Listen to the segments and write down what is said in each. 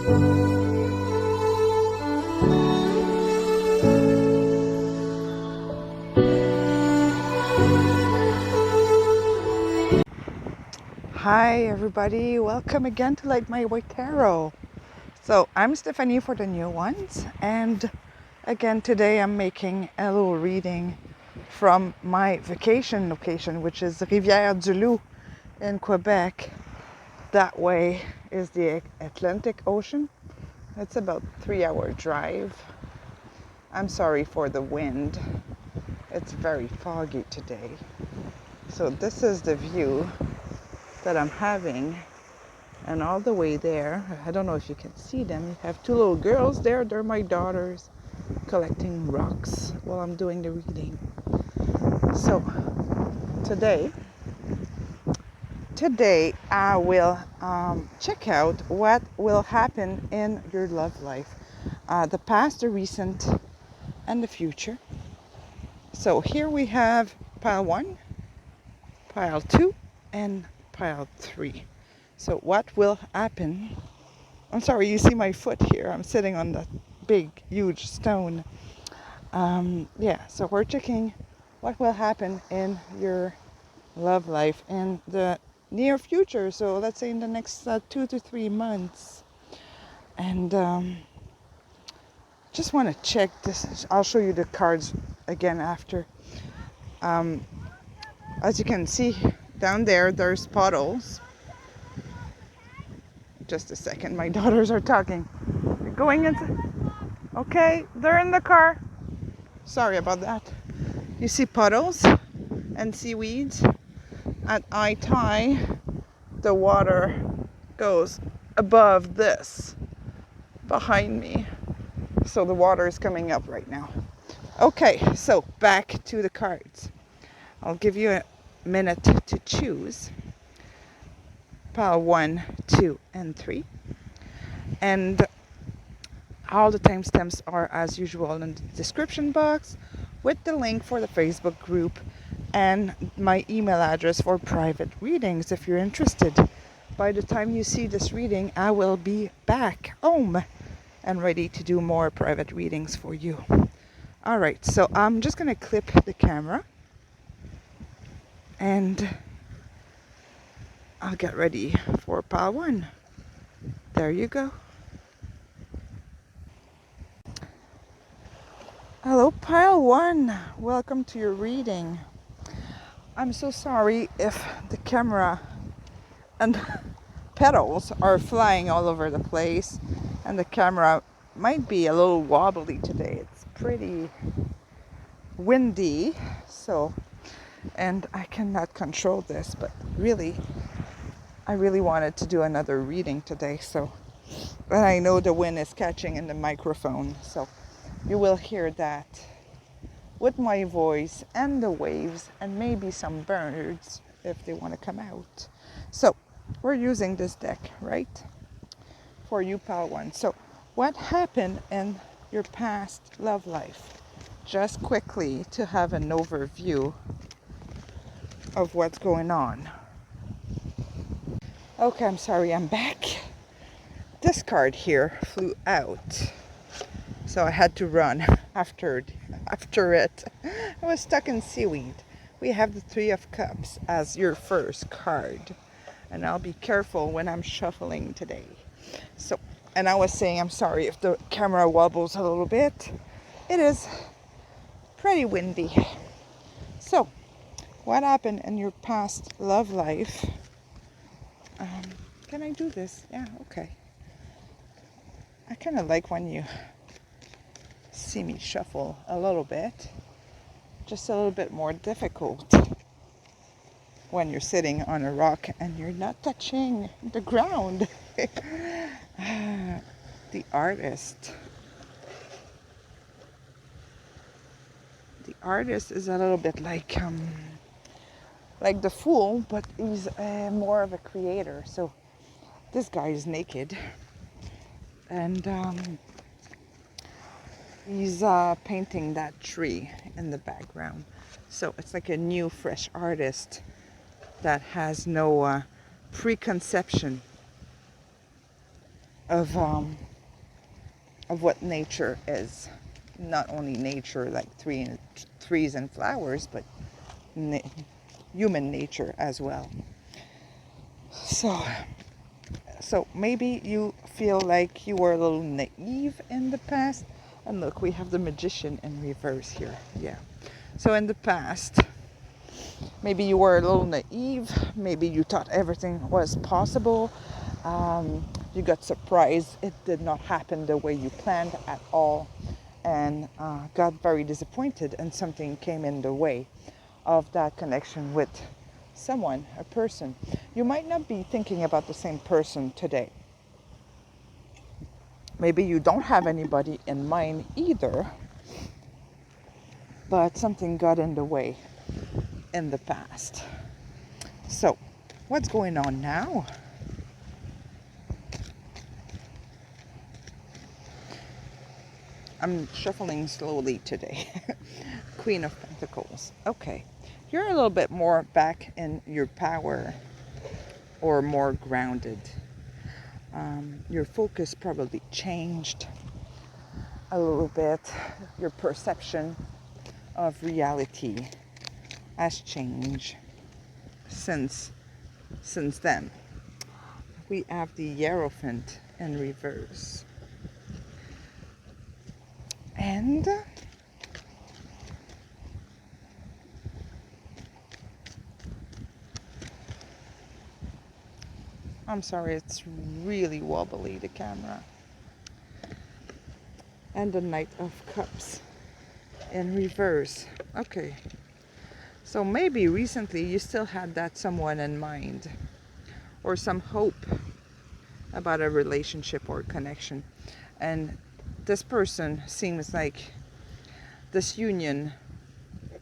Hi everybody, welcome again to lightmywaytarot. So I'm Stephanie for the new ones, and again today I'm making a little reading from my vacation location, which is Rivière-du-Loup in Quebec. That way is the Atlantic Ocean. It's about 3-hour drive. I'm sorry for the wind. It's very foggy today. So this is the view that I'm having, and all the way there, I don't know if you can see them, you have two little girls there. They're my daughters collecting rocks while I'm doing the reading. So today I will check out what will happen in your love life, the past, the recent, and the future. So here we have pile 1, pile 2, and pile 3. So what will happen? I'm sorry, you see my foot here. I'm sitting on that big, huge stone. So we're checking what will happen in your love life in the near future. So let's say in the next 2 to 3 months. And just want to check this. I'll show you the cards again after. As you can see down there, there's puddles. Just a second, my daughters are talking. They're going into, okay, they're in the car. Sorry about that. You see puddles and seaweeds. At high tide, the water goes above this behind me. So the water is coming up right now. Okay, so back to the cards. I'll give you a minute to choose pile 1, 2, and 3. And all the timestamps are as usual in the description box, with the link for the Facebook group and my email address for private readings if you're interested. By the time you see this reading, I will be back home and ready to do more private readings for you. All right, so I'm just going to clip the camera and I'll get ready for pile 1. There you go. Hello, pile 1. Welcome to your reading. I'm so sorry if the camera and petals are flying all over the place, and the camera might be a little wobbly today. It's pretty windy, and I cannot control this, but I really wanted to do another reading today, and I know the wind is catching in the microphone, so you will hear that with my voice and the waves and maybe some birds if they want to come out. So we're using this deck, right? For you, pile 1. So what happened in your past love life? Just quickly to have an overview of what's going on. Okay, I'm sorry, I'm back. This card here flew out, so I had to run after it. I was stuck in seaweed. We have the 3 of Cups as your first card, and I'll be careful when I'm shuffling today. So, and I was saying I'm sorry if the camera wobbles a little bit. It is pretty windy. So, what happened in your past love life? Can I do this? Yeah, okay. I kind of like when you see me shuffle a little bit. Just a little bit more difficult when you're sitting on a rock and you're not touching the ground. The artist. The artist is a little bit like the Fool, but he's more of a creator. So this guy is naked, and he's painting that tree in the background. So it's like a new, fresh artist that has no preconception of what nature is. Not only nature like trees and flowers, but human nature as well. So maybe you feel like you were a little naive in the past. And look, we have the Magician in reverse here. Yeah. So in the past, maybe you were a little naive. Maybe you thought everything was possible. You got surprised. It did not happen the way you planned at all. And got very disappointed, and something came in the way of that connection with someone, a person. You might not be thinking about the same person today. Maybe you don't have anybody in mind either, but something got in the way in the past. So, what's going on now? I'm shuffling slowly today. Queen of Pentacles. Okay. You're a little bit more back in your power, or more grounded. Your focus probably changed a little bit. Your perception of reality has changed since then. We have the Hierophant in reverse. And I'm sorry, it's really wobbly, the camera. And the Knight of Cups in reverse. Okay. So maybe recently you still had that someone in mind, or some hope about a relationship or connection. And this person seems like this union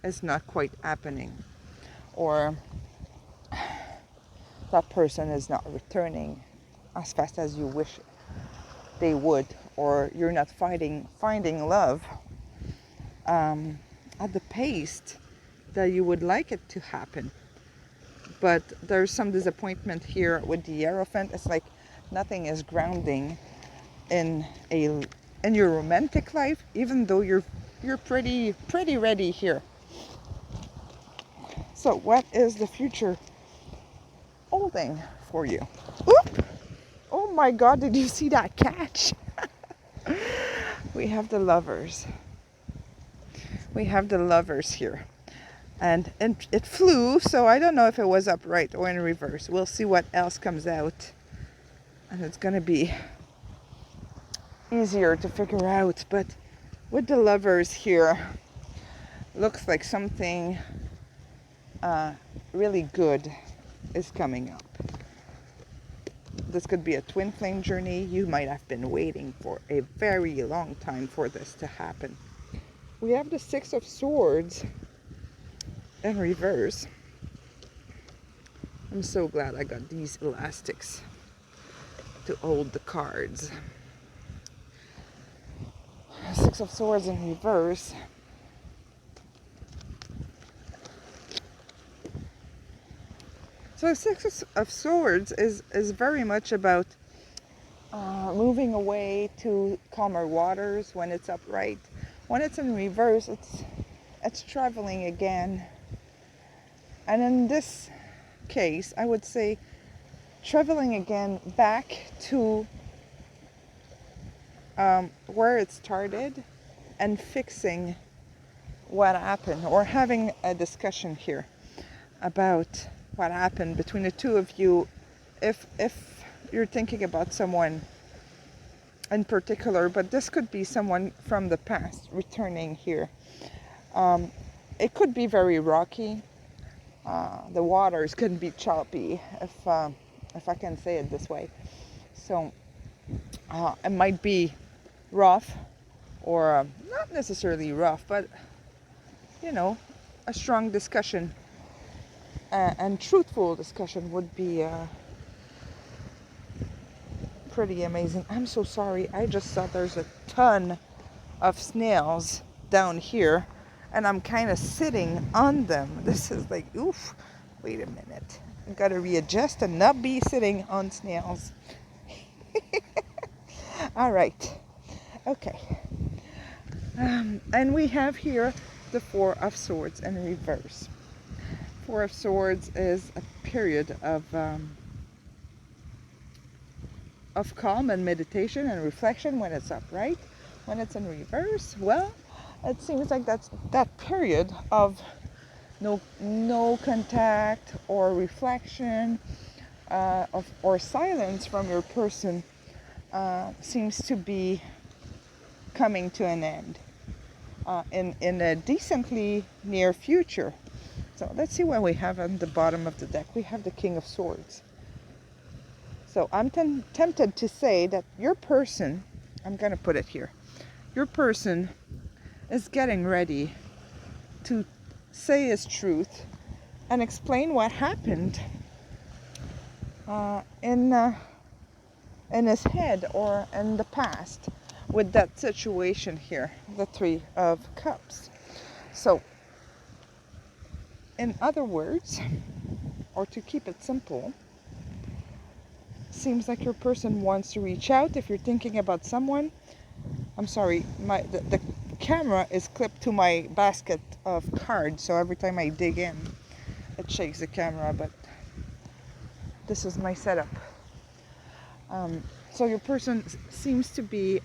is not quite happening, or that person is not returning as fast as you wish they would, or you're not finding love at the pace that you would like it to happen. But there's some disappointment here with the Hierophant. It's like nothing is grounding in your romantic life, even though you're pretty ready here. So what is the future holding for you? Oop! Oh my God, did you see that catch? We have the Lovers. We have the Lovers here. And it flew, so I don't know if it was upright or in reverse. We'll see what else comes out. And it's going to be easier to figure out. But with the Lovers here, looks like something really good is coming up. This could be a twin flame journey. You might have been waiting for a very long time for this to happen. We have the Six of Swords in reverse. I'm so glad I got these elastics to hold the cards. Six of Swords in reverse. So Six of Swords is very much about moving away to calmer waters when it's upright. When it's in reverse, it's traveling again. And in this case, I would say traveling again back to where it started and fixing what happened, or having a discussion here about what happened between the two of you. If you're thinking about someone in particular, but this could be someone from the past returning here. It could be very rocky. The waters could be choppy, if I can say it this way. So it might be rough, or not necessarily rough, but a strong discussion and truthful discussion would be pretty amazing. I'm so sorry. I just saw there's a ton of snails down here, and I'm kind of sitting on them. This is like, oof, wait a minute. I've got to readjust and not be sitting on snails. All right. Okay. And we have here the Four of Swords in reverse. Four of Swords is a period of calm and meditation and reflection when it's upright. When it's in reverse, well, it seems like that's that period of no contact or reflection or silence from your person seems to be coming to an end in a decently near future. So let's see what we have on the bottom of the deck. We have the King of Swords. So I'm tempted to say that your person, I'm going to put it here, your person is getting ready to say his truth and explain what happened in his head or in the past with that situation here, the Three of Cups. So, in other words, or to keep it simple, seems like your person wants to reach out. If you're thinking about someone, I'm sorry, the camera is clipped to my basket of cards, so every time I dig in, it shakes the camera, but this is my setup. So your person seems to be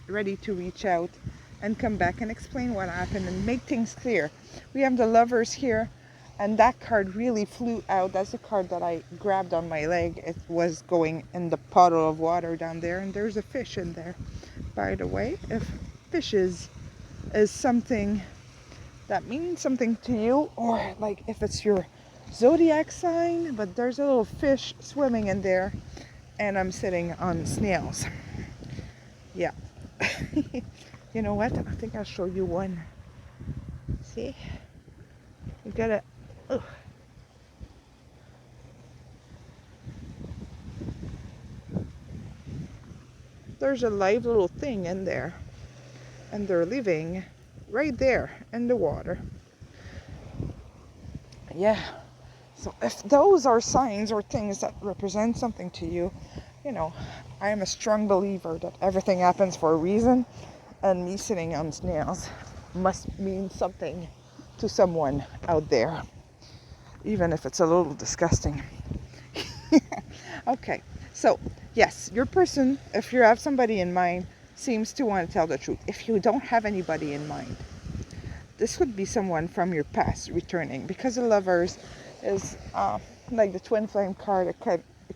ready to reach out and come back and explain what happened and make things clear. We have the Lovers here, and that card really flew out. That's the card that I grabbed on my leg. It was going in the puddle of water down there, and there's a fish in there. By the way, if fishes is something that means something to you, or like if it's your zodiac sign, but there's a little fish swimming in there, and I'm sitting on snails. Yeah. You know what? I think I'll show you one. See? You gotta. Oh. There's a live little thing in there, and they're living right there in the water. Yeah. So if those are signs or things that represent something to you, you know, I am a strong believer that everything happens for a reason, and me sitting on snails must mean something to someone out there, even if it's a little disgusting. Okay, so yes, your person, if you have somebody in mind, seems to want to tell the truth. If you don't have anybody in mind, this would be someone from your past returning, because the Lovers is like the twin flame card. It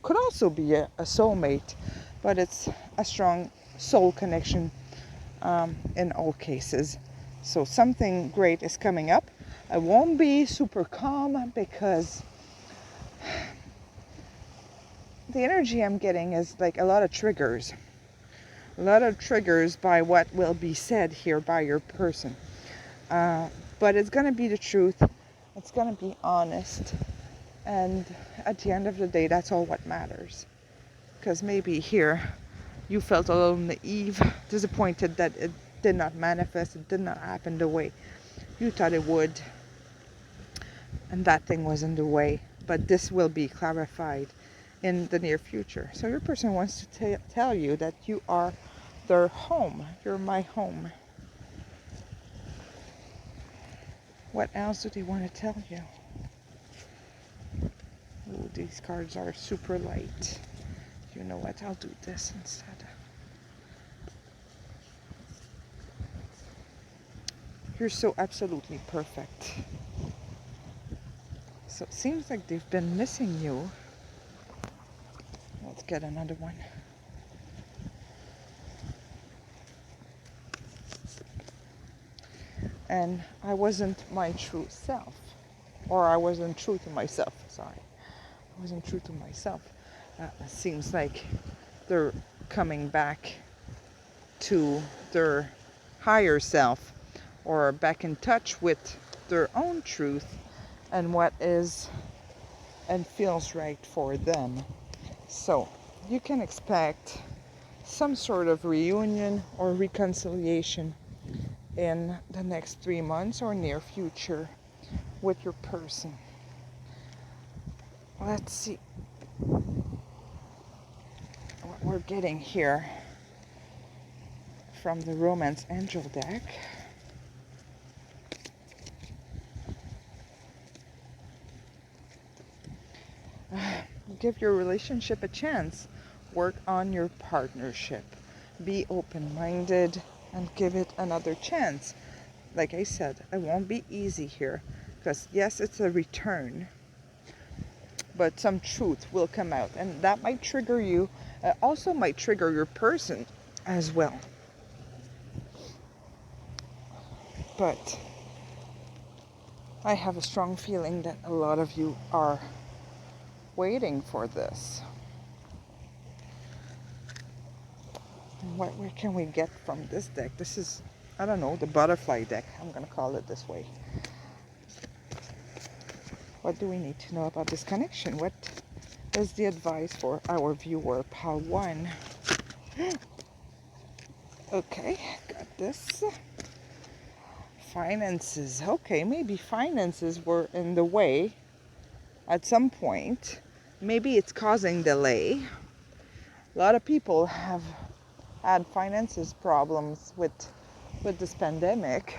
could also be a soulmate, but it's a strong soul connection in all cases. So something great is coming up. I won't be super calm because the energy I'm getting is like a lot of triggers by what will be said here by your person. But it's going to be the truth. It's going to be honest. And at the end of the day, that's all what matters. Because maybe here you felt a little naive, disappointed that it did not manifest, it did not happen the way you thought it would. And that thing was in the way. But this will be clarified in the near future. So your person wants to tell you that you are their home. You're my home. What else do they want to tell you? Ooh, these cards are super light. You know what? I'll do this instead. You're so absolutely perfect. So it seems like they've been missing you. Let's get another one. And I wasn't my true self. Or I wasn't true to myself. Sorry. I wasn't true to myself. It seems like they're coming back to their higher self, or back in touch with their own truth and what is and feels right for them. So you can expect some sort of reunion or reconciliation in the next 3 months or near future with your person. Let's see what we're getting here. from the Romance Angel deck. Give your relationship a chance. Work on your partnership. Be open-minded and give it another chance. Like I said, it won't be easy here because yes, it's a return, but some truth will come out, and that might trigger you. Also might trigger your person as well. But I have a strong feeling that a lot of you are waiting for this. What can we get from this deck? This is, I don't know, the butterfly deck. I'm going to call it this way. What do we need to know about this connection? What is the advice for our viewer, pile 1? Okay, got this. Finances. Okay, maybe finances were in the way at some point. Maybe it's causing delay. A lot of people have had finances problems with this pandemic.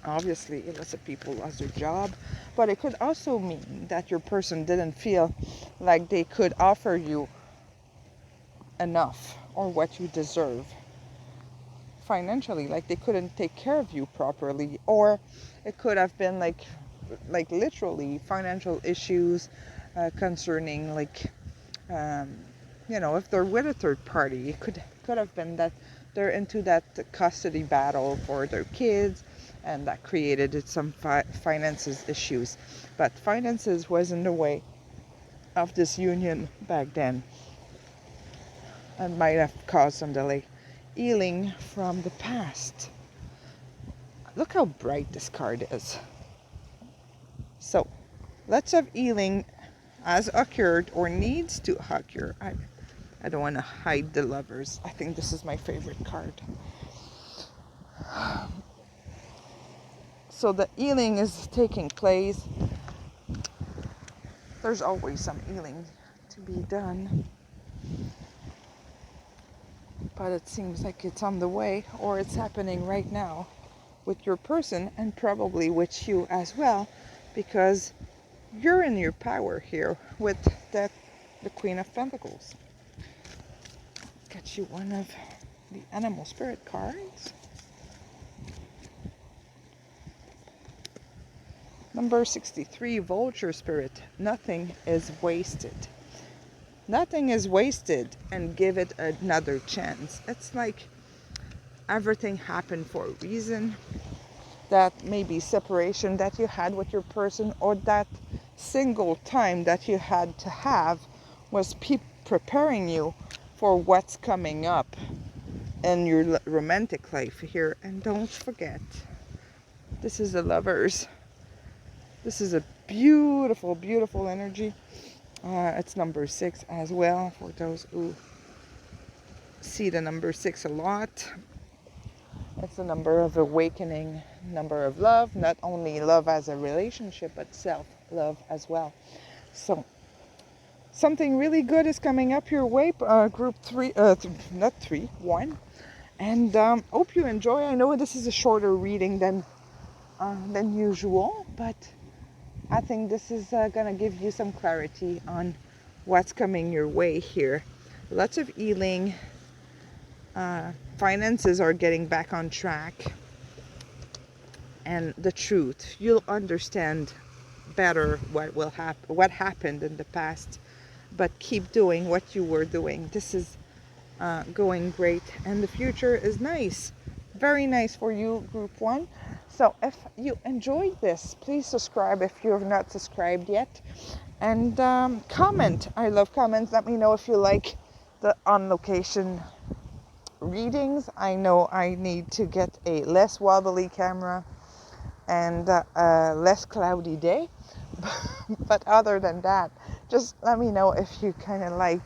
Obviously, lots of people lost their job, but it could also mean that your person didn't feel like they could offer you enough or what you deserve financially, like they couldn't take care of you properly, or it could have been like literally financial issues concerning if they're with a third party, it could have been that they're into that custody battle for their kids, and that created some finances issues. But finances was in the way of this union back then and might have caused some delay. Healing from the past. Look how bright this card is. So, lots of healing has occurred or needs to occur. I don't want to hide the Lovers. I think this is my favorite card. So the healing is taking place. There's always some healing to be done. But it seems like it's on the way, or it's happening right now with your person, and probably with you as well, because you're in your power here with the Queen of Pentacles. Get you one of the animal spirit cards. Number 63, Vulture Spirit. Nothing is wasted. Nothing is wasted, and give it another chance. It's like everything happened for a reason. That maybe separation that you had with your person, or that single time that you had to have, was preparing you for what's coming up in your romantic life here. And don't forget, this is the Lovers. This is a beautiful, beautiful energy. It's number 6 as well, for those who see the number 6 a lot. It's a number of awakening, number of love, not only love as a relationship, but self-love as well. So, something really good is coming up your way, group 3, not 3, 1. And hope you enjoy. I know this is a shorter reading than usual, but I think this is going to give you some clarity on what's coming your way here. Lots of healing. Finances are getting back on track. And the truth. You'll understand better what happened in the past. But keep doing what you were doing. This is going great. And the future is nice. Very nice for you, group 1. So if you enjoyed this, please subscribe if you have not subscribed yet. And comment. I love comments. Let me know if you like the on-location readings. I know I need to get a less wobbly camera and a less cloudy day. But other than that, just let me know if you kind of like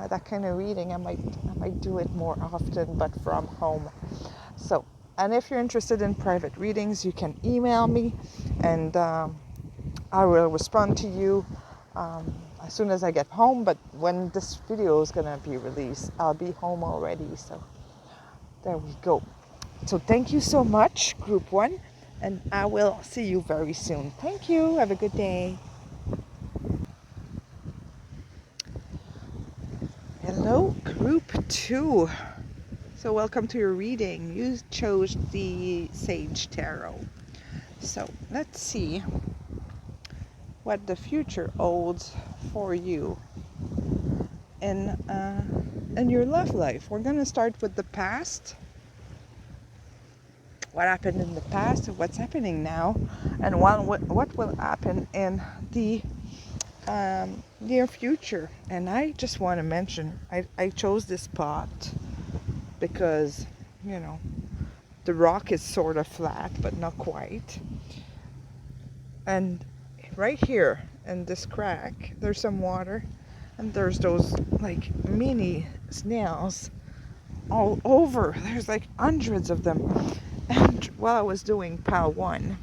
that kind of reading. I might do it more often, but from home. So, and if you're interested in private readings, you can email me, and I will respond to you as soon as I get home. But when this video is going to be released, I'll be home already. So There we go. So thank you so much, Group 1, and I will see you very soon. Thank you. Have a good day. Hello, Group 2. So welcome to your reading. You chose the Sage Tarot. So let's see what the future holds for you in your love life. We're going to start with the past. What happened in the past, what's happening now, and what will happen in the near future. And I just want to mention, I chose this spot because, you know, the rock is sort of flat, but not quite. And right here in this crack, there's some water, and there's those like mini snails all over. There's like hundreds of them. And while I was doing pile 1,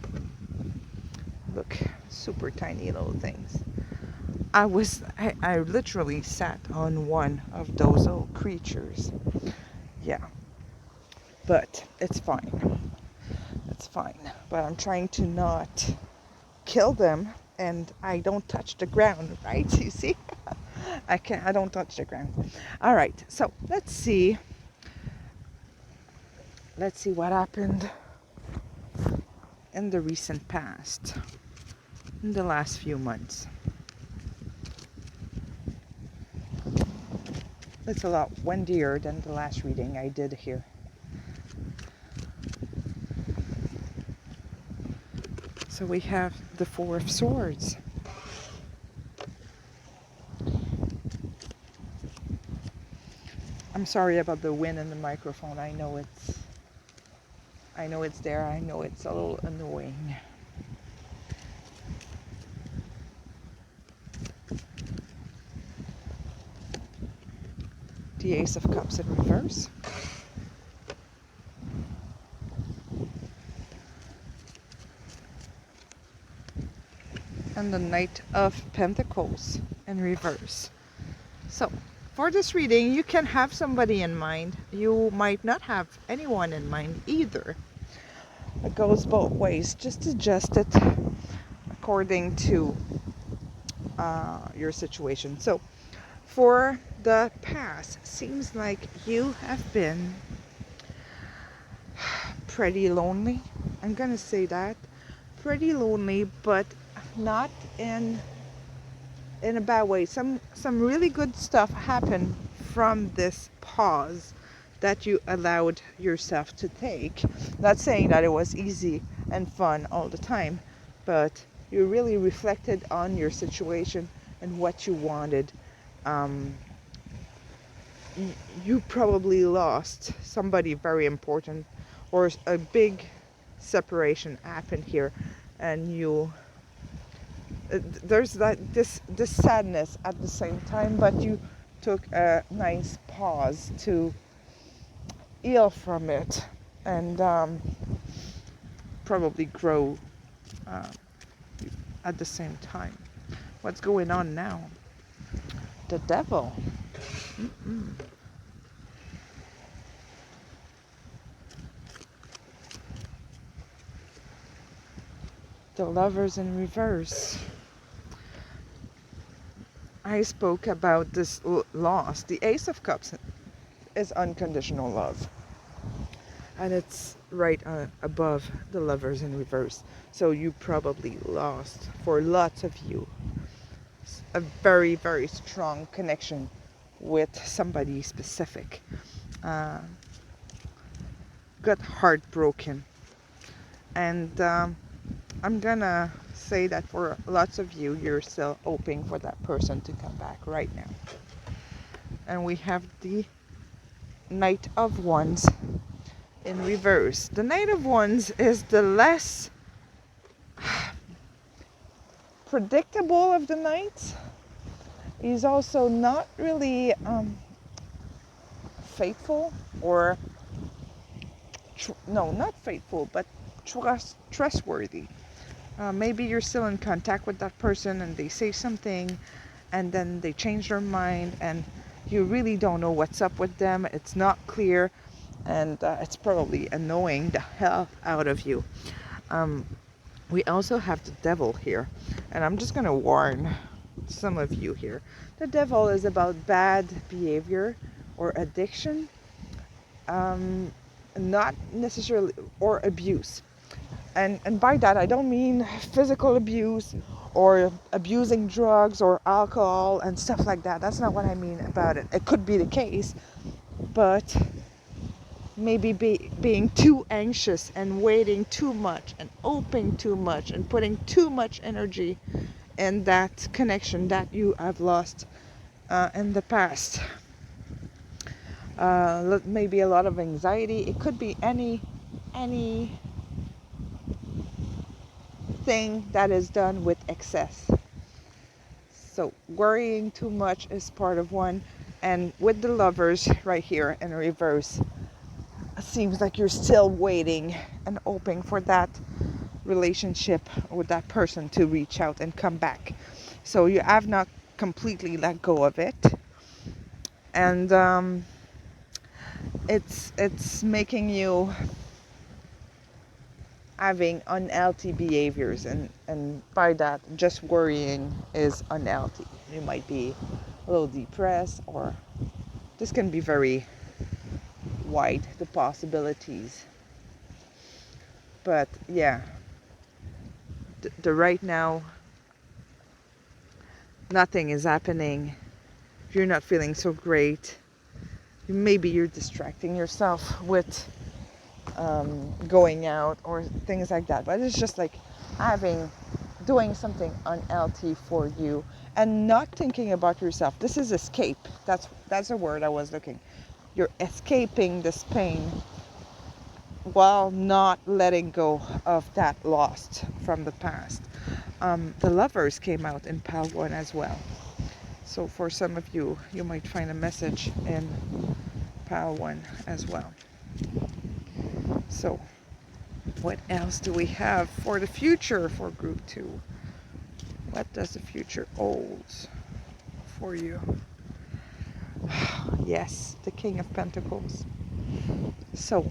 look, super tiny little things. I literally sat on one of those little creatures. Yeah, but it's fine. It's fine. But I'm trying to not kill them, and I don't touch the ground, right? You see? I don't touch the ground. All right, so let's see what happened in the recent past, in the last few months. It's a lot windier than the last reading I did here. So we have the Four of Swords. I'm sorry about the wind in the microphone. I know it's there. I know it's a little annoying. The Ace of Cups in reverse. And the Knight of Pentacles in reverse. So, for this reading, you can have somebody in mind. You might not have anyone in mind either. It goes both ways. Just adjust it according to your situation. So, for the past, seems like you have been pretty lonely. I'm gonna say that. Pretty lonely, but not in a bad way. Some really good stuff happened from this pause that you allowed yourself to take. Not saying that it was easy and fun all the time, but you really reflected on your situation and what you wanted. You probably lost somebody very important, or a big separation happened here, and you there's this sadness at the same time, but you took a nice pause to heal from it and probably grow at the same time. What's going on now? The Devil. The Lovers in reverse. I spoke about this loss. The Ace of Cups is unconditional love. And it's right above the Lovers in reverse. So you probably lost, for lots of you, a very, very strong connection with somebody specific. Got heartbroken. And I'm gonna say that for lots of you, you're still hoping for that person to come back right now. And we have the Knight of Wands in reverse. The Knight of Wands is the less predictable of the knights. He's also not really faithful, or not faithful, but trustworthy. Maybe you're still in contact with that person and they say something and then they change their mind and you really don't know what's up with them. It's not clear. and it's probably annoying the hell out of you. We also have the devil here, and I'm just gonna warn some of you here. The devil is about bad behavior or addiction, not necessarily, or abuse. And by that I don't mean physical abuse or abusing drugs or alcohol and stuff like that. That's not what I mean about it. It could be the case, but maybe being too anxious and waiting too much and hoping too much and putting too much energy in that connection that you have lost in the past. Maybe a lot of anxiety. It could be any thing that is done with excess. So worrying too much is part of one. And with the Lovers right here in reverse, it seems like you're still waiting and hoping for that relationship with that person to reach out and come back. So you have not completely let go of it. And it's making you having unhealthy behaviors, and by that, just worrying is unhealthy. You might be a little depressed, or this can be very wide, the possibilities. But yeah, the right now, nothing is happening. You're not feeling so great. Maybe you're distracting yourself with going out or things like that, but it's just like doing something unhealthy for you and not thinking about yourself. This is escape. That's a word I was looking. You're escaping this pain while not letting go of that lost from the past. The Lovers came out in pile 1 as well, so for some of you, you might find a message in pile 1 as well. So what else do we have for the future for group 2? What does the future hold for you? Yes, the King of Pentacles. So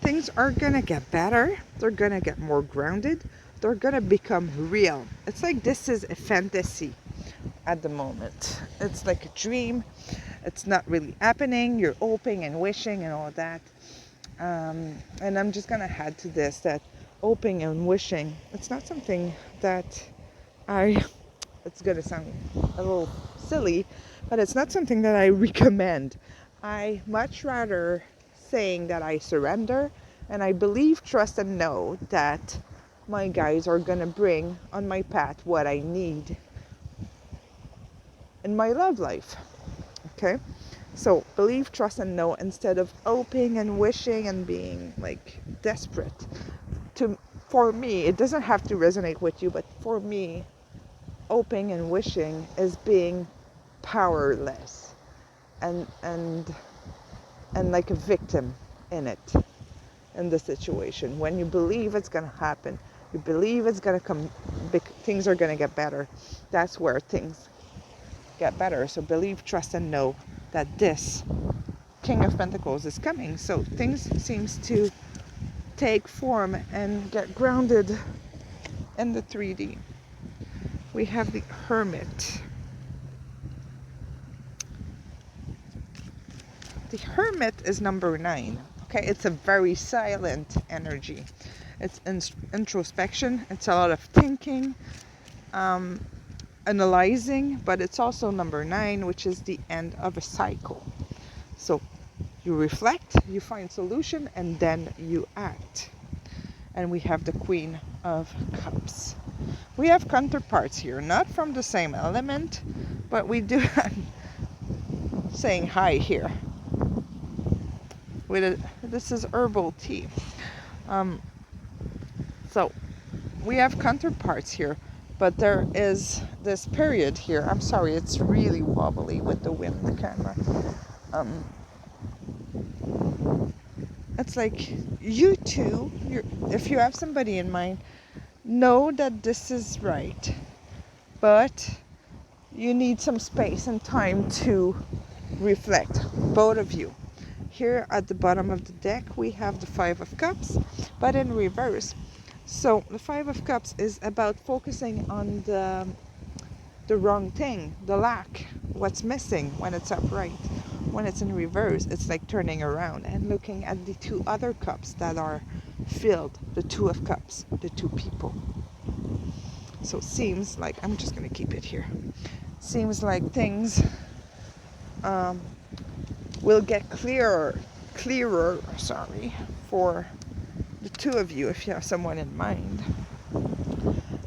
things are gonna get better. They're gonna get more grounded. They're gonna become real. It's like this is a fantasy at the moment. It's like a dream. It's not really happening. You're hoping and wishing and all that. And I'm just gonna add to this that hoping and wishing, it's not something that it's gonna sound a little silly, but it's not something that I recommend. I much rather saying that I surrender and I believe, trust, and know that my guides are gonna bring on my path what I need in my love life. Okay? So believe, trust, and know instead of hoping and wishing and being like desperate. For me, it doesn't have to resonate with you, but for me, hoping and wishing is being powerless and like a victim in it, in the situation. When you believe it's gonna happen, you believe it's gonna come, things are gonna get better. That's where things get better. So believe, trust, and know that this King of Pentacles is coming. So things seems to take form and get grounded in the 3D. We have the Hermit. The Hermit is number 9. Okay, it's a very silent energy. It's introspection. It's a lot of thinking, analyzing, but it's also number 9, which is the end of a cycle. So you reflect, you find solution, and then you act. And we have the Queen of Cups. We have counterparts here, not from the same element, but we do have saying hi here. This is herbal tea. So we have counterparts here, but there is this period here. I'm sorry, it's really wobbly with the wind, the camera. It's like you two, if you have somebody in mind, know that this is right, but you need some space and time to reflect, both of you. Here at the bottom of the deck we have the Five of Cups, but in reverse. So the Five of Cups is about focusing on the wrong thing, the lack, what's missing when it's upright. When it's in reverse, it's like turning around and looking at the two other cups that are filled, the Two of Cups, the two people. So it seems like, I'm just going to keep it here. Seems like things will get clearer, for the two of you if you have someone in mind.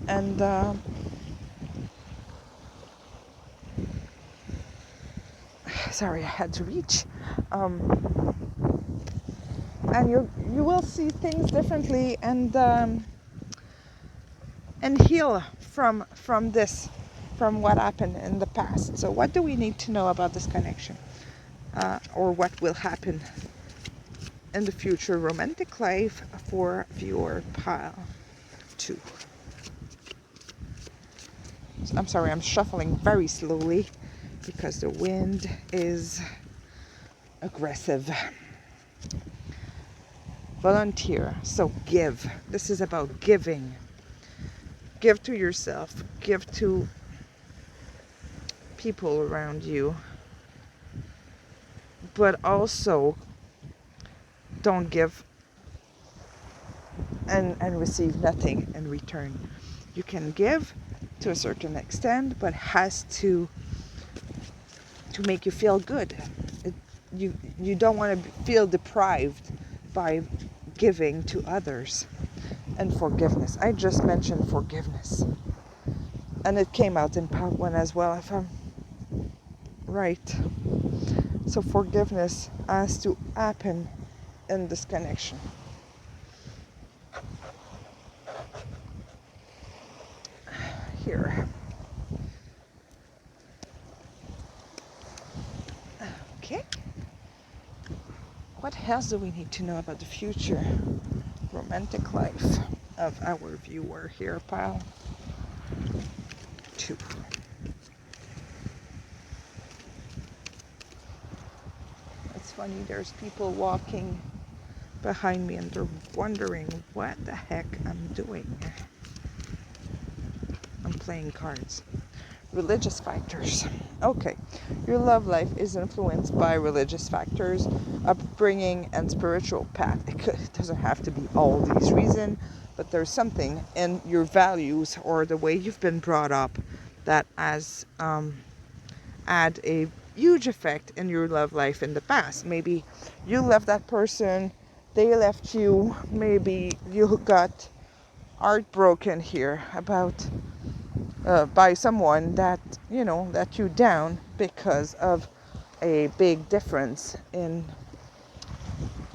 And sorry, I had to reach. And you will see things differently and heal from what happened in the past. So what do we need to know about this connection, or what will happen in the future romantic life for viewer pile 2? I'm sorry, I'm shuffling very slowly because the wind is aggressive. Volunteer. So give. This is about giving. Give to yourself. Give to people around you. But also don't give and receive nothing in return. You can give to a certain extent, but has to make you feel good. You don't want to feel deprived by giving to others. And forgiveness. I just mentioned forgiveness. And it came out in part 1 as well, if I'm right. So forgiveness has to happen in this connection. Here. Okay. What else do we need to know about the future romantic life of our viewer here, pile 2? It's funny, there's people walking behind me and they're wondering what the heck I'm doing. I'm playing cards. Religious factors. Okay, your love life is influenced by religious factors, upbringing, and spiritual path. It doesn't have to be all these reasons, but there's something in your values or the way you've been brought up that has had a huge effect in your love life in the past. Maybe you left that person, they left you, maybe you got heartbroken here about by someone that let you down because of a big difference in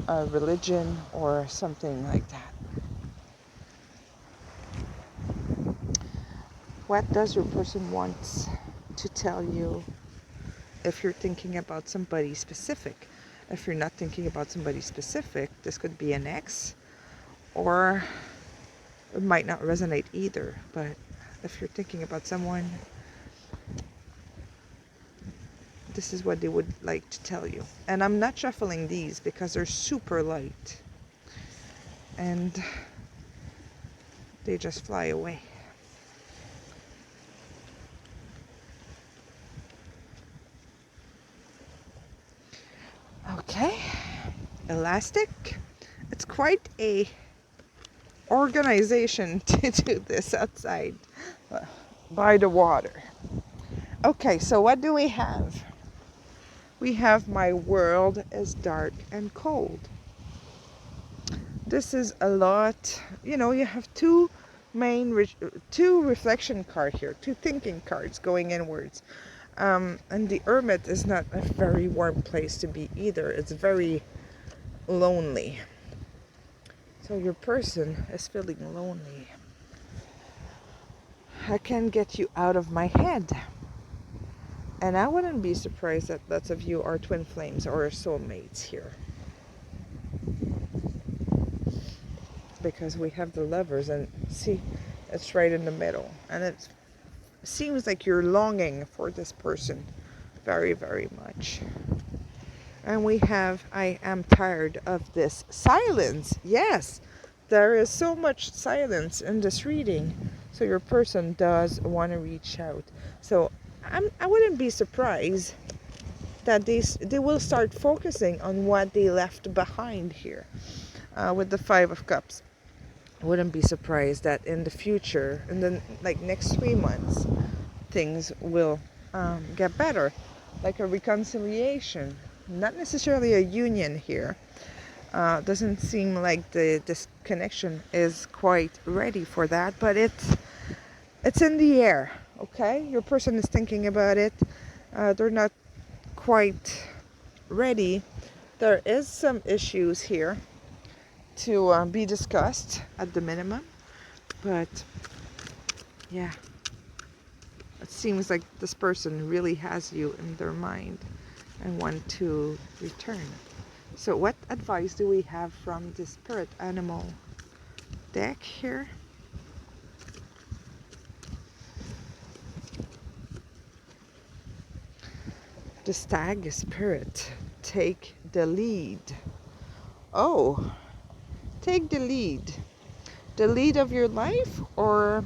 religion or something like that. What does your person want to tell you if you're thinking about somebody specific? If you're not thinking about somebody specific, this could be an ex, or it might not resonate either, but if you're thinking about someone, this is what they would like to tell you. And I'm not shuffling these because they're super light and they just fly away. Okay, elastic. It's quite a organization to do this outside by the water. Okay, so what do we have? We have my world is dark and cold. This is a lot, you have two reflection card here, two thinking cards going inwards. And the Hermit is not a very warm place to be either. It's very lonely. So your person is feeling lonely. I can get you out of my head. And I wouldn't be surprised that lots of you are twin flames or soulmates here. Because we have the Lovers, and see, it's right in the middle. And it seems like you're longing for this person very, very much. And we have, I am tired of this silence. Yes, there is so much silence in this reading. So your person does want to reach out. So I wouldn't be surprised that they will start focusing on what they left behind here with the Five of Cups. I wouldn't be surprised that in the future, in the next 3 months, things will get better, like a reconciliation. Not necessarily a union here. Doesn't seem like this connection is quite ready for that, but it's in the air. Okay, your person is thinking about it. They're not quite ready. There is some issues here to be discussed at the minimum, but yeah, it seems like this person really has you in their mind and want to return. So what advice do we have from the spirit animal deck here? The stag spirit, take the lead. Oh, take the lead. The lead of your life, or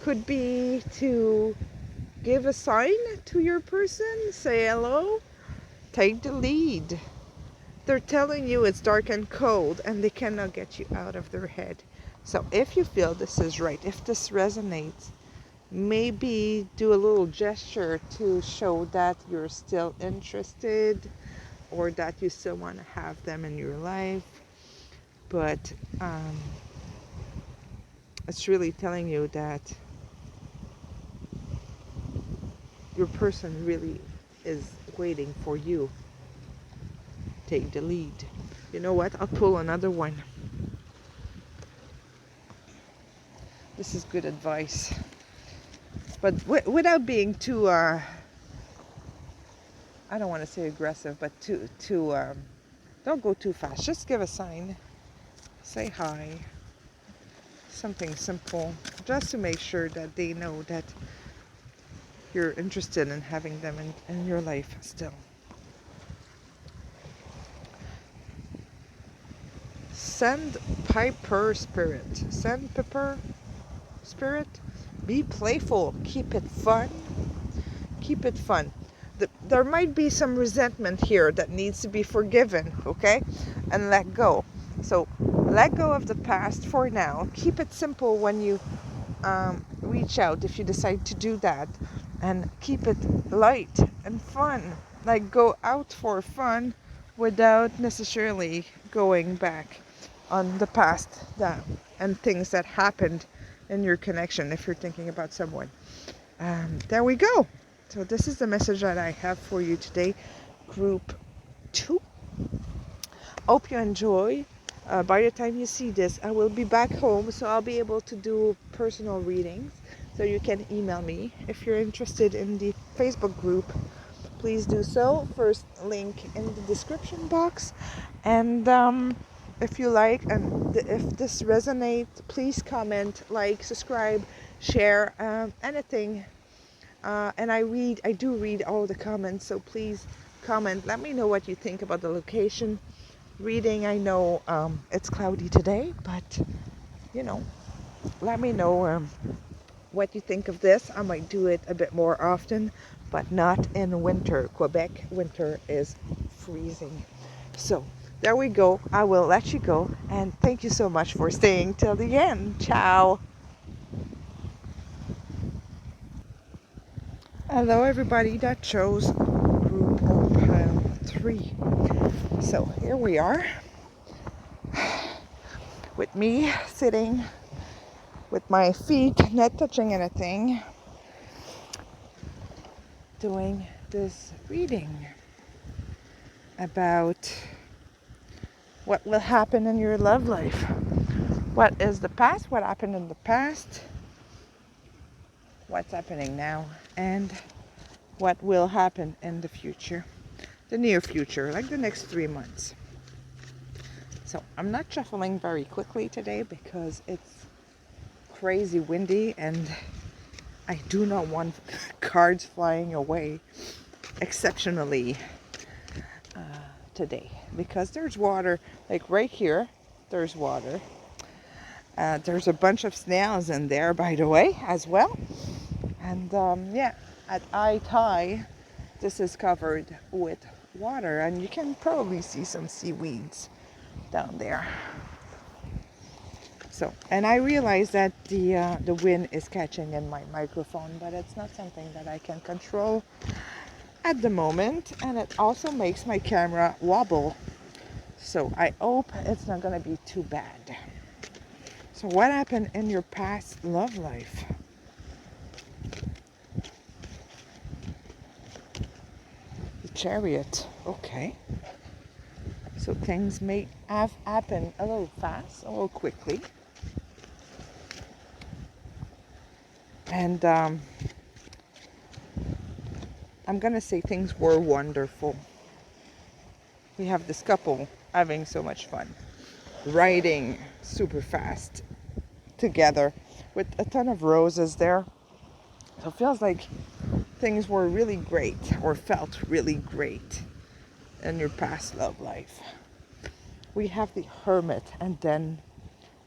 could be to give a sign to your person, say hello, take the lead. They're telling you it's dark and cold and they cannot get you out of their head. So if you feel this is right, if this resonates, maybe do a little gesture to show that you're still interested or that you still want to have them in your life. But it's really telling you that your person really is waiting for you. Take the lead. You know what? I'll pull another one. This is good advice. But without being too, I don't want to say aggressive, but don't go too fast. Just give a sign. Say hi. Something simple. Just to make sure that they know that you're interested in having them in your life still. Sandpiper spirit. Sandpiper spirit. Be playful. Keep it fun. Keep it fun. There might be some resentment here that needs to be forgiven, okay? And let go. So let go of the past for now. Keep it simple when you reach out, if you decide to do that. And keep it light and fun. Like go out for fun without necessarily going back on the past and things that happened in your connection if you're thinking about someone. There we go. So this is the message that I have for you today, group 2. Hope you enjoy. By the time you see this, I will be back home, so I'll be able to do personal readings. So you can email me if you're interested in the Facebook group. Please do so. First link in the description box. And if you like, and if this resonates, please comment, like, subscribe, share, anything. And I do read all the comments, so please comment. Let me know what you think about the location reading. I know it's cloudy today, but let me know what you think of this. I might do it a bit more often, but not in winter. Quebec winter is freezing. So there we go. I will let you go, and thank you so much for staying till the end. Ciao. Hello everybody that chose group or pile 3. So here we are with me sitting with my feet not touching anything, doing this reading about what will happen in your love life. What is the past, what happened in the past, what's happening now, and what will happen in the future, the near future, like the next 3 months. So I'm not shuffling very quickly today because it's crazy windy and I do not want cards flying away exceptionally today because there's water, like right here, there's water. There's a bunch of snails in there, by the way, as well. And yeah, at eye high, this is covered with water, and you can probably see some seaweeds down there. So, and I realize that the wind is catching in my microphone, but it's not something that I can control at the moment, and it also makes my camera wobble. So I hope it's not going to be too bad. So what happened in your past love life? The Chariot. Okay. So things may have happened a little fast, a little quickly. And I'm going to say things were wonderful. We have this couple having so much fun, riding super fast together with a ton of roses there. So it feels like things were really great, or felt really great in your past love life. We have the Hermit, and then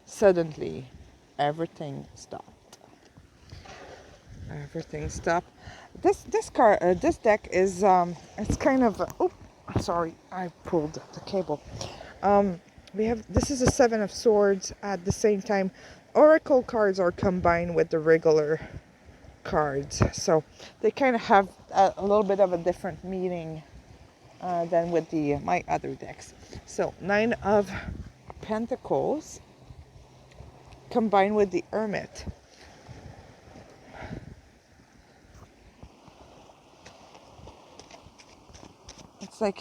suddenly everything stopped. Everything stopped. This deck is it's kind of sorry, I pulled the cable. This is a Seven of Swords. At the same time, Oracle cards are combined with the regular cards, so they kind of have a little bit of a different meaning than with my other decks. So Nine of Pentacles combined with the Hermit. It's like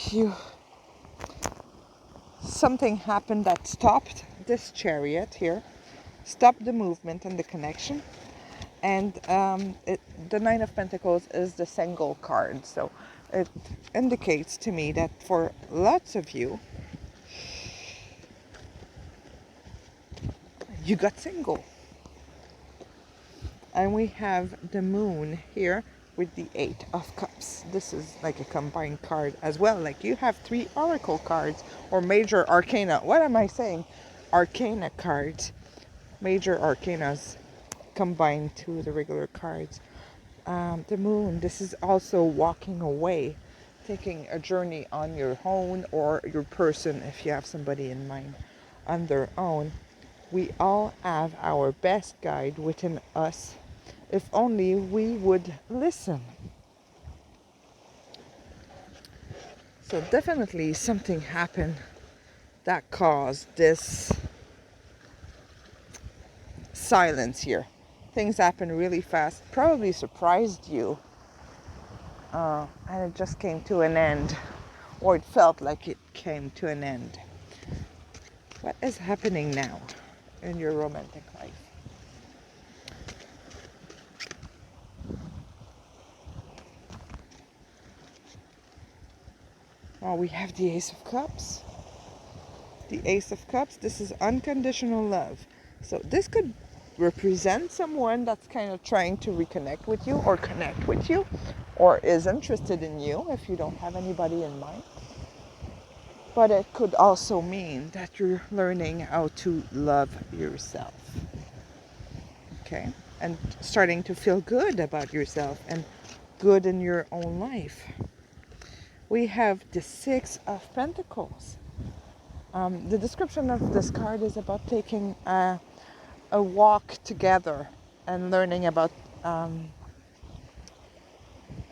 something happened that stopped this Chariot here, stopped the movement and the connection. And the Nine of Pentacles is the single card, so it indicates to me that for lots of you, you got single. And we have the Moon here with the Eight of Cups. This is like a combined card as well. Like you have 3 Oracle cards or Major Arcana. What am I saying? Arcana cards. Major Arcanas combined to the regular cards. The Moon, this is also walking away, taking a journey on your own, or your person, if you have somebody in mind, on their own. We all have our best guide within us, if only we would listen. So definitely something happened that caused this silence here. Things happened really fast, probably surprised you, and it just came to an end, or it felt like it came to an end. What is happening now in your romantic life? Well, we have the Ace of Cups. The Ace of Cups, this is unconditional love. So this could represent someone that's kind of trying to reconnect with you or connect with you, or is interested in you if you don't have anybody in mind. But it could also mean that you're learning how to love yourself. Okay? And starting to feel good about yourself and good in your own life. We have the Six of Pentacles. The description of this card is about taking a walk together and learning about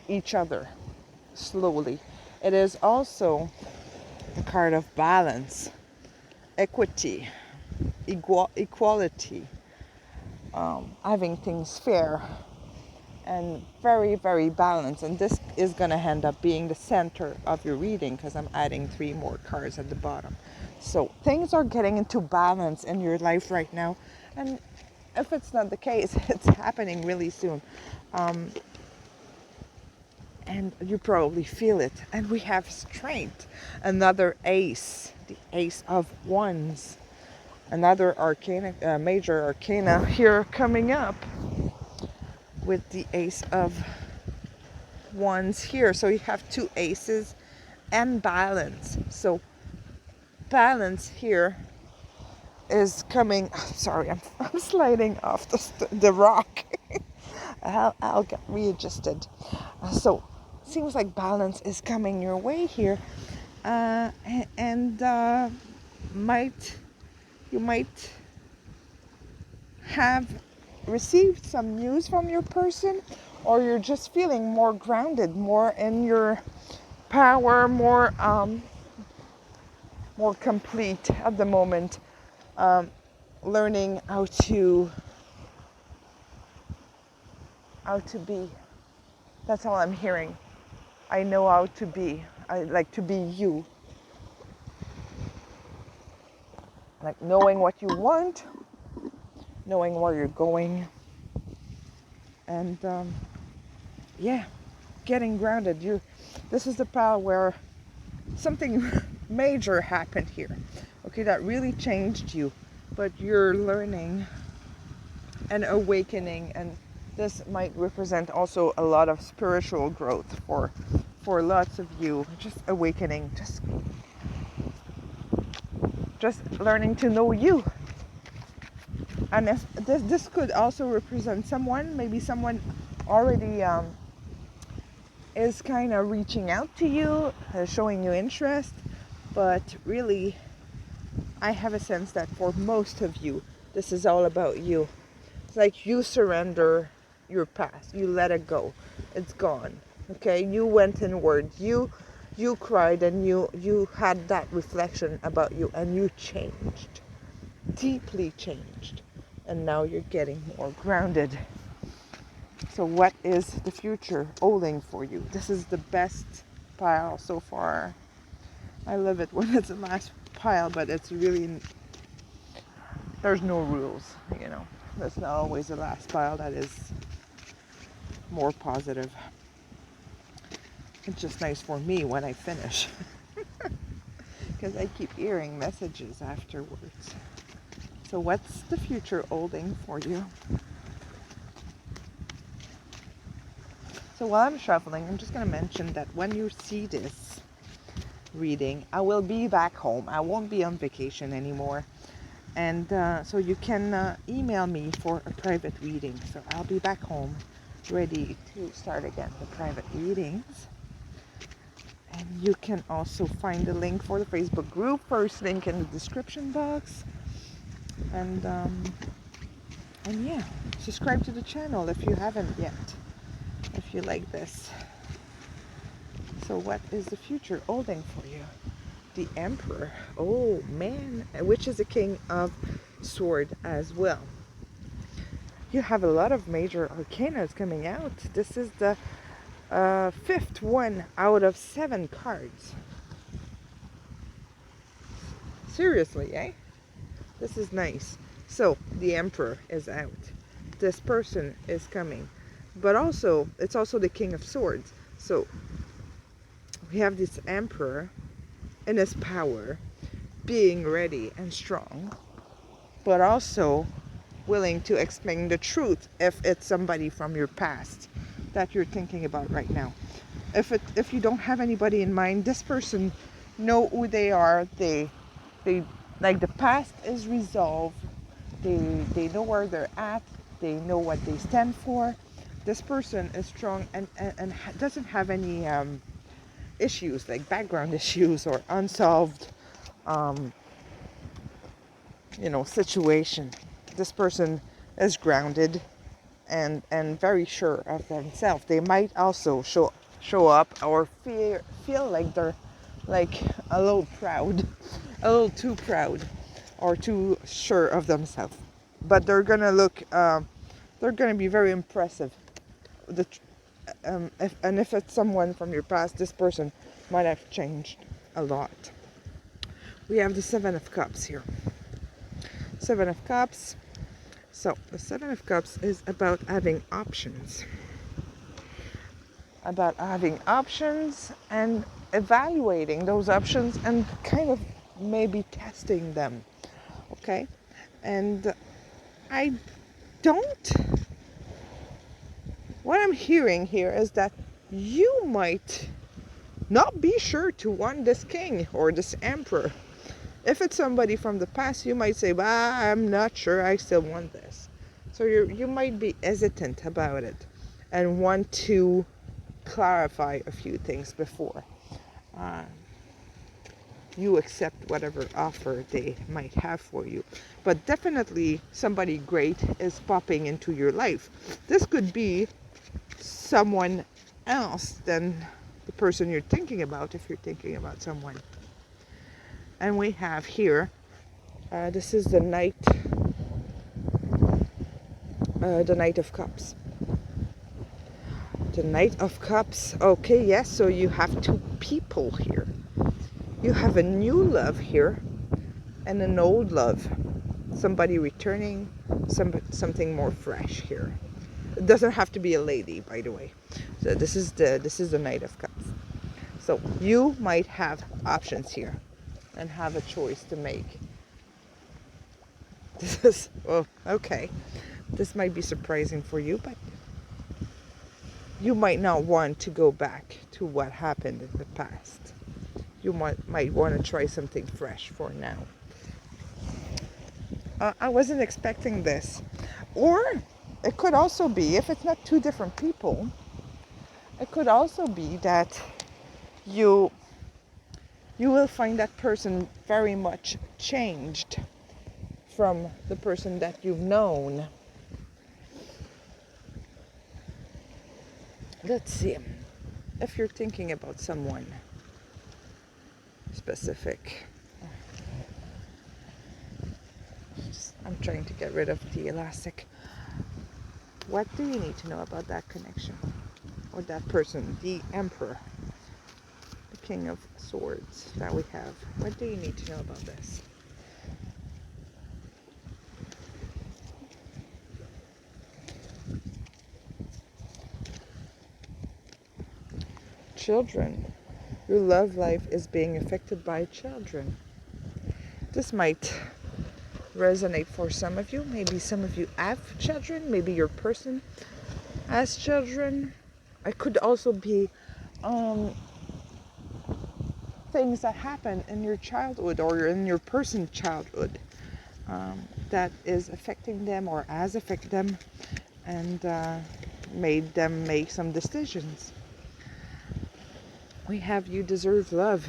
each other slowly. It is also a card of balance, equity, equality, having things fair and very, very balanced. And this is going to end up being the center of your reading, because I'm adding 3 more cards at the bottom. So things are getting into balance in your life right now. And if it's not the case, it's happening really soon. And you probably feel it. And we have Strength, another ace, the Ace of Wands, another arcana, major arcana here coming up with the Ace of Wands here. So you have 2 aces and balance. So balance here is coming. Sorry, I'm sliding off the rock. I'll get readjusted. So seems like balance is coming your way here, and you might have received some news from your person, or you're just feeling more grounded, more in your power, more complete at the moment, learning how to be. That's all I'm hearing. I know how to be. I like to be you. Like knowing what you want, knowing where you're going, and getting grounded. This is the part where something major happened here. Okay, that really changed you, but you're learning and awakening, and this might represent also a lot of spiritual growth for lots of you. Just awakening, just learning to know you. And this could also represent someone, maybe someone already is kind of reaching out to you, showing you interest, but really I have a sense that for most of you, this is all about you. It's like you surrender your past, you let it go, it's gone. Okay, you went inward, you cried, and you had that reflection about you, and you changed, deeply changed, and now you're getting more grounded. So what is the future holding for you? This is the best pile so far. I love it when it's the last pile, but it's really, there's no rules, That's not always the last pile that is more positive. It's just nice for me when I finish, because I keep hearing messages afterwards. So what's the future holding for you? So while I'm shuffling, I'm just going to mention that when you see this reading, I will be back home. I won't be on vacation anymore. And so you can email me for a private reading. So I'll be back home, ready to start again the private readings. And you can also find the link for the Facebook group, first link in the description box. And yeah, subscribe to the channel if you haven't yet, if you like this. So what is the future holding for you? The Emperor. Oh man, which is the King of Swords as well. You have a lot of major arcanas coming out. This is the fifth one out of 7 cards. Seriously, eh? This is nice. So the Emperor is out. This person is coming. But also, it's also the King of Swords. So we have this Emperor in his power, being ready and strong, but also willing to explain the truth if it's somebody from your past that you're thinking about right now. If you don't have anybody in mind, this person know who they are. They like, the past is resolved. They know where they're at. They know what they stand for. This person is strong and doesn't have any issues, like background issues or unsolved situation. This person is grounded and very sure of themselves. They might also show up or feel like they're like a little proud, a little too proud or too sure of themselves, but they're gonna be very impressive. If it's someone from your past, this person might have changed a lot. We have the 7 of Cups here. 7 of Cups. So the 7 of Cups is about having options. About having options and evaluating those options and kind of maybe testing them. Okay? And what I'm hearing here is that you might not be sure to want this king or this emperor. If it's somebody from the past, you might say, well, I'm not sure I still want this. So you might be hesitant about it and want to clarify a few things before you accept whatever offer they might have for you. But definitely somebody great is popping into your life. This could be someone else than the person you're thinking about, if you're thinking about someone. And we have here, this is the Knight of Cups. The Knight of Cups. Okay, yes, so you have two people here. You have a new love here and an old love. Somebody returning, something more fresh here. It doesn't have to be a lady, by the way. So this is the Knight of Cups. So you might have options here and have a choice to make. This is, oh, okay. This might be surprising for you, but you might not want to go back to what happened in the past. You might want to try something fresh for now. I wasn't expecting this. Or it could also be, if it's not two different people, it could also be that you will find that person very much changed from the person that you've known. Let's see. If you're thinking about someone specific, I'm trying to get rid of the elastic. What do you need to know about that connection or that person, the Emperor, the King of Swords that we have? What do you need to know about this? Children. Your love life is being affected by children. This might resonate for some of you. Maybe some of you have children. Maybe your person has children. It could also be things that happen in your childhood or in your person's childhood that is affecting them or has affected them and made them make some decisions. We have you deserve love.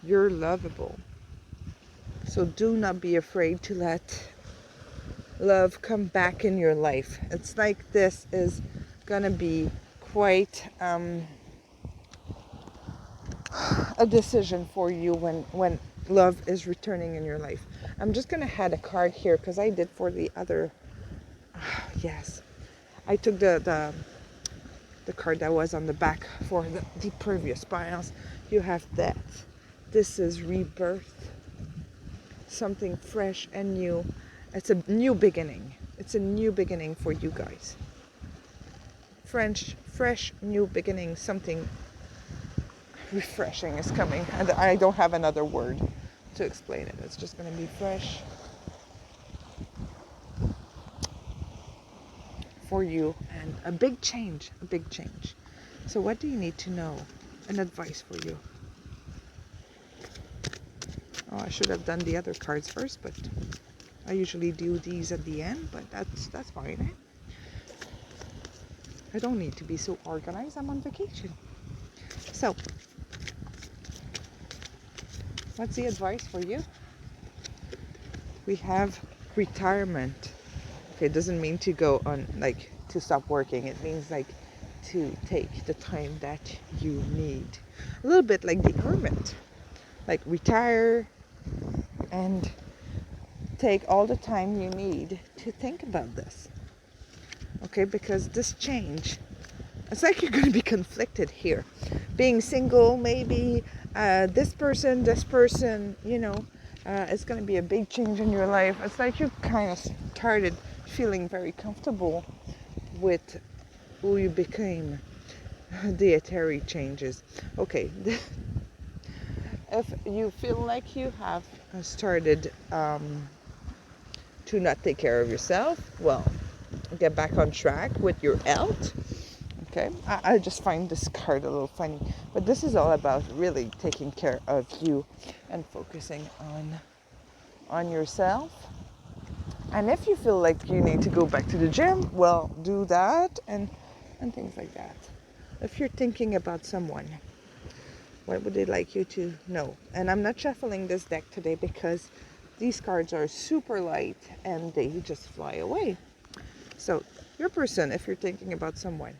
You're lovable. So do not be afraid to let love come back in your life. It's like this is going to be quite a decision for you when love is returning in your life. I'm just going to add a card here because I did for the other. Yes. I took the card that was on the back for the previous piles. You have that. This is rebirth. Something fresh and new. It's a new beginning. It's a new beginning for you guys. Fresh new beginning. Something refreshing is coming. And I don't have another word to explain it. It's just going to be fresh for you and a big change. So what do you need to know? An advice for you. Oh, I should have done the other cards first, but I usually do these at the end, but that's fine. I don't need to be so organized. I'm on vacation. So, what's the advice for you? We have retirement. Okay, it doesn't mean to go on, like, to stop working. It means, like, to take the time that you need. A little bit like the hermit. Like, retire and take all the time you need to think about this. Okay, because this change, it's like you're going to be conflicted here. Being single, maybe this person, you know, it's going to be a big change in your life. It's like you kind of started feeling very comfortable with who you became. Dietary changes. Okay. If you feel like you have started to not take care of yourself, well, get back on track with your health. Okay, I just find this card a little funny, but this is all about really taking care of you and focusing on yourself. And if you feel like you need to go back to the gym, well, do that and things like that. If you're thinking about someone, what would they like you to know? And I'm not shuffling this deck today because these cards are super light and they just fly away. So your person, if you're thinking about someone,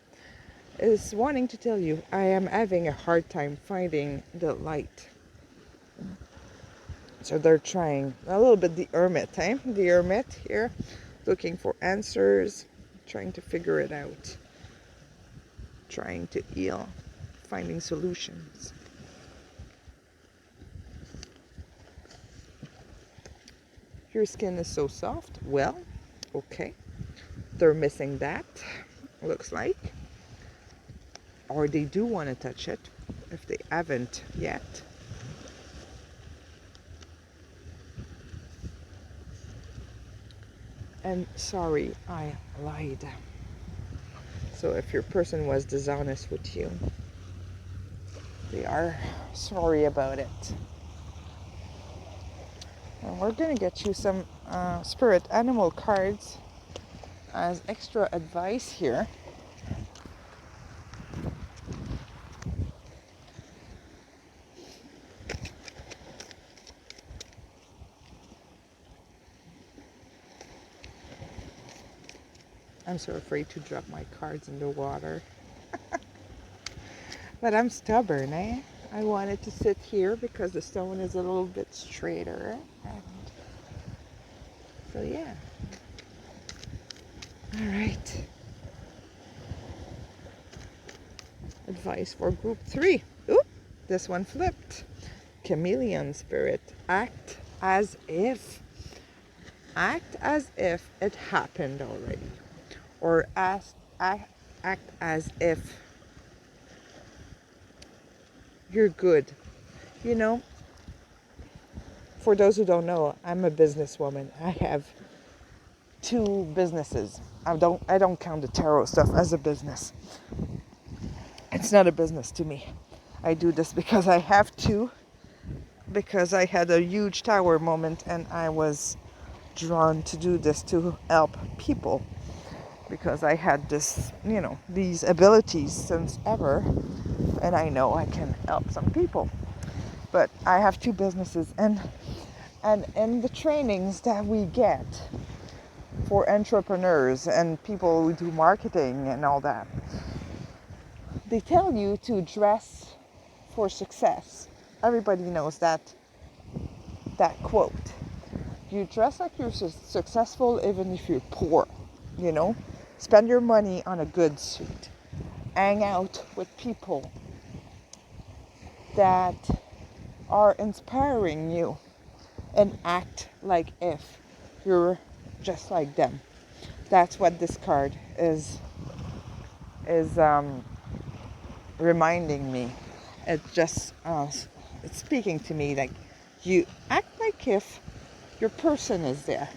is wanting to tell you, I am having a hard time finding the light. So they're trying a little bit the hermit, eh? The hermit here, looking for answers, trying to figure it out, trying to heal, finding solutions. Your skin is so soft. Well, okay. They're missing that, looks like. Or they do want to touch it if they haven't yet. And sorry, I lied. So if your person was dishonest with you, they are sorry about it. And we're going to get you some spirit animal cards as extra advice here. I'm so afraid to drop my cards in the water. But I'm stubborn, eh? I wanted to sit here because the stone is a little bit straighter. And so yeah. All right. Advice for group 3. Oop, this one flipped. Chameleon spirit. Act as if it happened already. Or act as if you're good. You know, for those who don't know, I'm a businesswoman. I have 2 businesses. I don't count the tarot stuff as a business. It's not a business to me. I do this because I have to, because I had a huge tower moment and I was drawn to do this to help people. Because I had this, these abilities since ever, and I know I can help some people. But I have 2 businesses, and in the trainings that we get for entrepreneurs and people who do marketing and all that, they tell you to dress for success. Everybody knows that quote. You dress like you're successful even if you're poor, Spend your money on a good suit. Hang out with people that are inspiring you and act like if you're just like them. That's what this card is reminding me. It's just it's speaking to me like you act like if your person is there.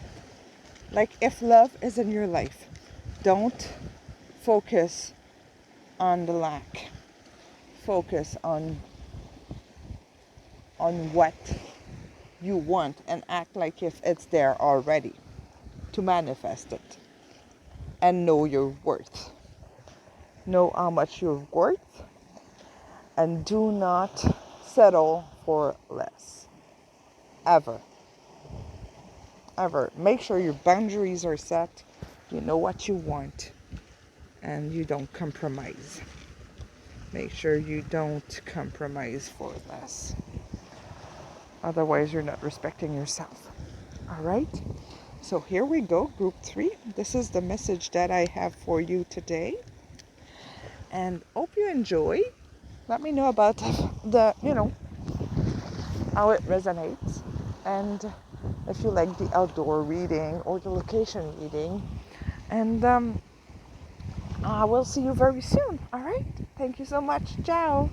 Like if love is in your life. Don't focus on the lack. Focus on what you want and act like if it's there already to manifest it. And know your worth. Know how much you're worth and do not settle for less. Ever. Make sure your boundaries are set. You know what you want and you don't compromise. Make sure you don't compromise for less. Otherwise, you're not respecting yourself. All right? So here we go, group 3. This is the message that I have for you today. And hope you enjoy. Let me know about the, how it resonates. And if you like the outdoor reading or the location reading. And I will see you very soon. All right? Thank you so much. Ciao.